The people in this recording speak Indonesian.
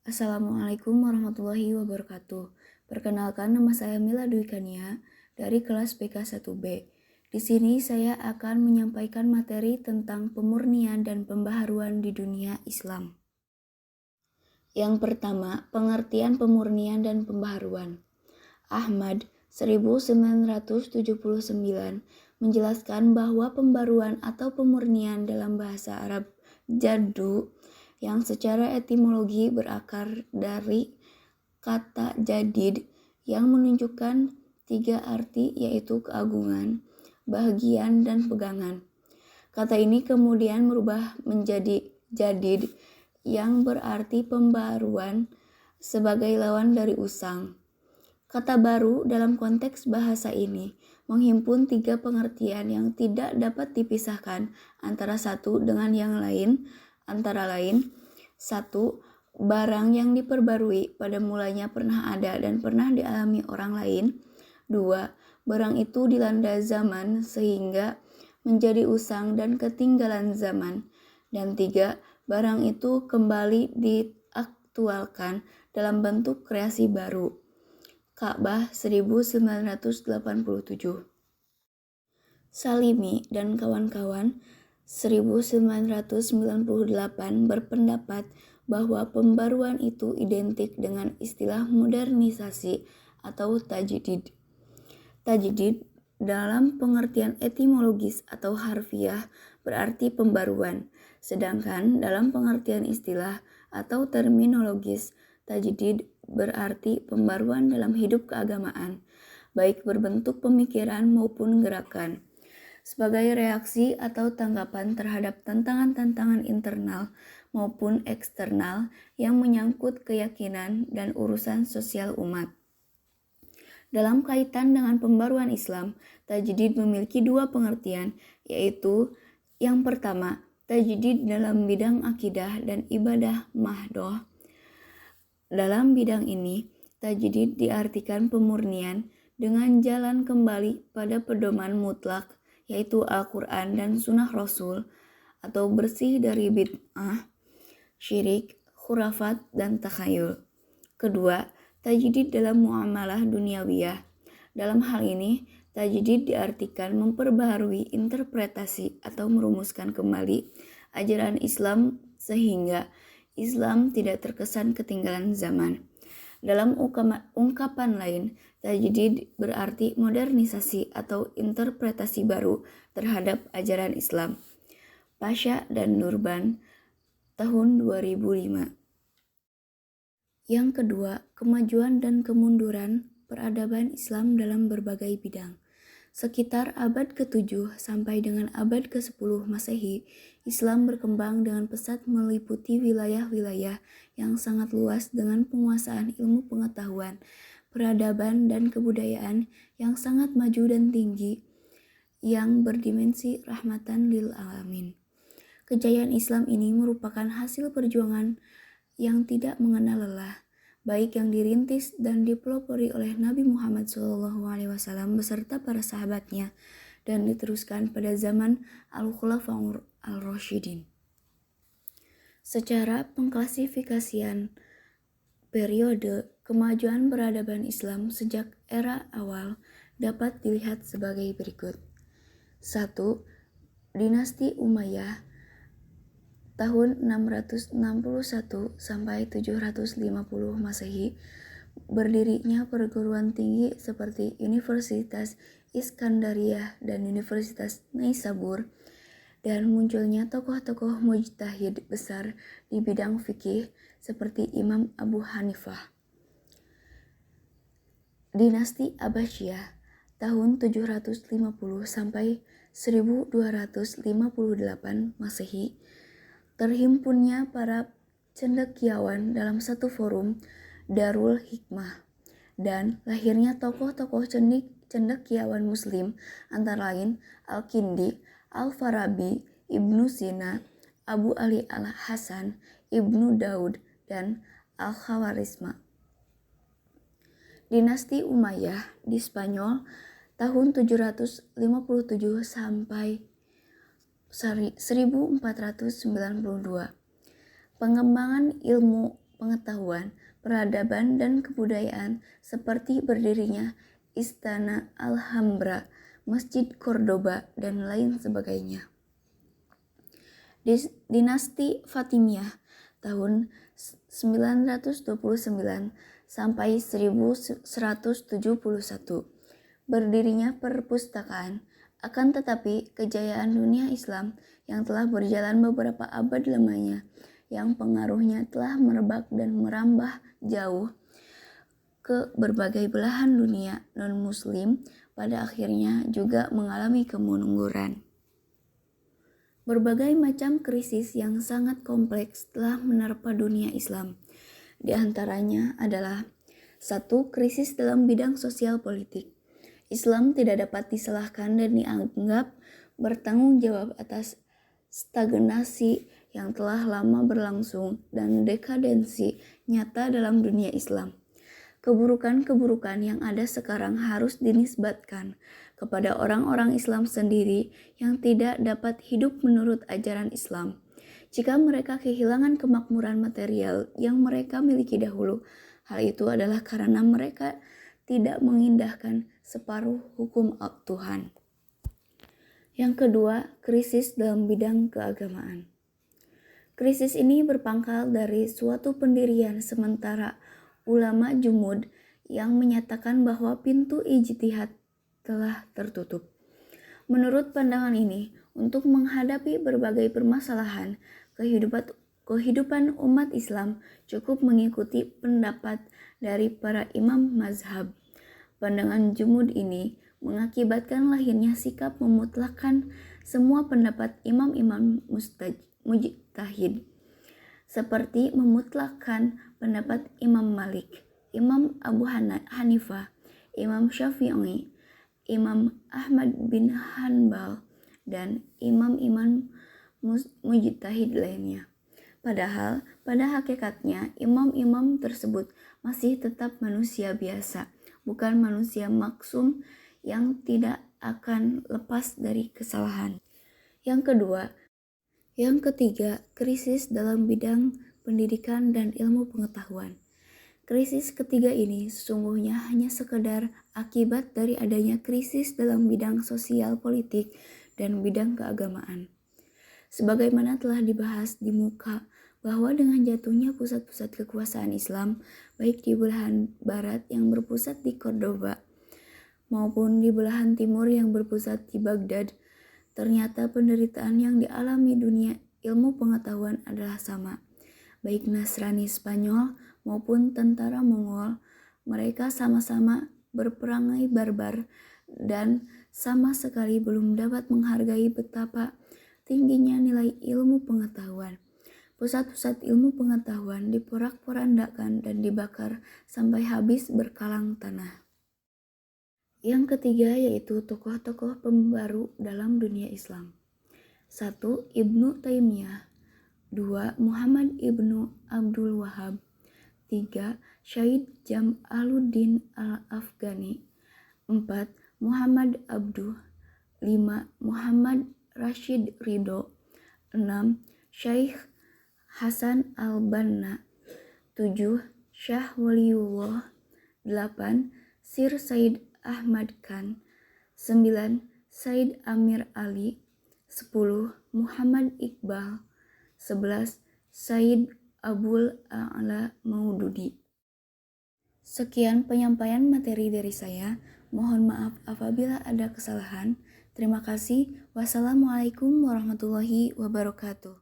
Assalamualaikum warahmatullahi wabarakatuh. Perkenalkan, nama saya Mila Dwi Kania dari kelas PK1B. Di sini saya akan menyampaikan materi tentang pemurnian dan pembaharuan di dunia Islam. Yang pertama, pengertian pemurnian dan pembaharuan. Ahmad 1979 menjelaskan bahwa pembaruan atau pemurnian dalam bahasa Arab jaddu yang secara etimologi berakar dari kata jadid yang menunjukkan 3 arti, yaitu keagungan, bahagian, dan pegangan. Kata ini kemudian berubah menjadi jadid yang berarti pembaruan sebagai lawan dari usang. Kata baru dalam konteks bahasa ini menghimpun 3 pengertian yang tidak dapat dipisahkan antara satu dengan yang lain, antara lain 1. Barang yang diperbarui pada mulanya pernah ada dan pernah dialami orang lain. 2. Barang itu dilanda zaman sehingga menjadi usang dan ketinggalan zaman. Dan 3. Barang itu kembali diaktualkan dalam bentuk kreasi baru. Ka'bah 1987. Salimi dan kawan-kawan 1998 berpendapat bahwa pembaruan itu identik dengan istilah modernisasi atau tajdid. Tajdid dalam pengertian etimologis atau harfiah berarti pembaruan, sedangkan dalam pengertian istilah atau terminologis, tajdid berarti pembaruan dalam hidup keagamaan, baik berbentuk pemikiran maupun gerakan, sebagai reaksi atau tanggapan terhadap tantangan-tantangan internal maupun eksternal yang menyangkut keyakinan dan urusan sosial umat. Dalam kaitan dengan pembaruan Islam, tajdid memiliki 2 pengertian, yaitu yang pertama, tajdid dalam bidang akidah dan ibadah mahdoh. Dalam bidang ini, tajdid diartikan pemurnian dengan jalan kembali pada pedoman mutlak, yaitu Al-Quran dan Sunnah Rasul, atau bersih dari bid'ah, syirik, khurafat, dan takhayul. Kedua, tajdid dalam muamalah duniawiyah. Dalam hal ini, tajdid diartikan memperbaharui interpretasi atau merumuskan kembali ajaran Islam sehingga Islam tidak terkesan ketinggalan zaman. Dalam ungkapan lain, tajdid berarti modernisasi atau interpretasi baru terhadap ajaran Islam. Pasha dan Nurban, tahun 2005. Yang kedua, kemajuan dan kemunduran peradaban Islam dalam berbagai bidang. Sekitar abad ke-7 sampai dengan abad ke-10 Masehi, Islam berkembang dengan pesat meliputi wilayah-wilayah yang sangat luas dengan penguasaan ilmu pengetahuan, peradaban, dan kebudayaan yang sangat maju dan tinggi yang berdimensi rahmatan lil alamin. Kejayaan Islam ini merupakan hasil perjuangan yang tidak mengenal lelah, baik yang dirintis dan dipelopori oleh Nabi Muhammad SAW beserta para sahabatnya dan diteruskan pada zaman Al-Khulafaur Al-Rasyidin. Secara pengklasifikasian periode kemajuan peradaban Islam sejak era awal dapat dilihat sebagai berikut. 1. Dinasti Umayyah tahun 661 sampai 750 Masehi, berdirinya perguruan tinggi seperti Universitas Iskandariyah dan Universitas Naisabur, dan munculnya tokoh-tokoh mujtahid besar di bidang fikih seperti Imam Abu Hanifah. Dinasti Abbasiyah tahun 750 sampai 1258 Masehi, terhimpunnya para cendekiawan dalam satu forum, Darul Hikmah, dan lahirnya tokoh-tokoh cendekiawan muslim antara lain Al-Kindi, Al-Farabi, Ibnu Sina, Abu Ali Al-Hasan, Ibnu Daud, dan Al-Khawarizma. Dinasti Umayyah di Spanyol tahun 757 sampai 1492. Pengembangan ilmu pengetahuan, peradaban, dan kebudayaan seperti berdirinya Istana Alhambra, Masjid Cordoba, dan lain sebagainya. Dinasti Fatimiyah tahun 929 sampai 1171. Berdirinya perpustakaan, akan tetapi kejayaan dunia Islam yang telah berjalan beberapa abad lamanya, yang pengaruhnya telah merebak dan merambah jauh ke berbagai belahan dunia non-muslim, pada akhirnya juga mengalami kemunduran. Berbagai macam krisis yang sangat kompleks telah menerpa dunia Islam. Di antaranya adalah 1. Krisis dalam bidang sosial politik. Islam tidak dapat disalahkan dan dianggap bertanggung jawab atas stagnasi yang telah lama berlangsung dan dekadensi nyata dalam dunia Islam. Keburukan-keburukan yang ada sekarang harus dinisbatkan kepada orang-orang Islam sendiri yang tidak dapat hidup menurut ajaran Islam. Jika mereka kehilangan kemakmuran material yang mereka miliki dahulu, hal itu adalah karena mereka tidak mengindahkan separuh hukum Tuhan. Yang kedua, krisis dalam bidang keagamaan. Krisis ini berpangkal dari suatu pendirian sementara ulama jumud yang menyatakan bahwa pintu ijtihad telah tertutup. Menurut pandangan ini, untuk menghadapi berbagai permasalahan kehidupan umat Islam cukup mengikuti pendapat dari para imam mazhab. Pandangan jumud ini mengakibatkan lahirnya sikap memutlakkan semua pendapat imam-imam mujtahid, seperti memutlakkan pendapat Imam Malik, Imam Abu Hanifah, Imam Syafi'i, Imam Ahmad bin Hanbal, dan imam-imam mujtahid lainnya. Padahal pada hakikatnya imam-imam tersebut masih tetap manusia biasa, bukan manusia maksum yang tidak akan lepas dari kesalahan. Yang ketiga, krisis dalam bidang pendidikan dan ilmu pengetahuan. Krisis ketiga ini sesungguhnya hanya sekedar akibat dari adanya krisis dalam bidang sosial politik dan bidang keagamaan. Sebagaimana telah dibahas di muka, bahwa dengan jatuhnya pusat-pusat kekuasaan Islam, baik di belahan barat yang berpusat di Cordoba, maupun di belahan timur yang berpusat di Baghdad, ternyata penderitaan yang dialami dunia ilmu pengetahuan adalah sama. Baik Nasrani Spanyol maupun tentara Mongol, mereka sama-sama berperangai barbar dan sama sekali belum dapat menghargai betapa tingginya nilai ilmu pengetahuan. Pusat-pusat ilmu pengetahuan diporak-porandakan dan dibakar sampai habis berkalang tanah. Yang ketiga yaitu tokoh-tokoh pembaru dalam dunia Islam. 1. Ibnu Taimiyah. 2. Muhammad ibnu Abdul Wahab. 3. Syed Jamaluddin Al-Afghani. 4. Muhammad Abduh. 5. Muhammad Rashid Ridho. 6. Syekh Hasan Al-Banna. 7. Syah Waliullah. 8. Sir Said Ahmad Khan. 9. Said Amir Ali. 10. Muhammad Iqbal. 11. Said Abul A'la Maududi. Sekian penyampaian materi dari saya. Mohon maaf apabila ada kesalahan. Terima kasih. Wassalamualaikum warahmatullahi wabarakatuh.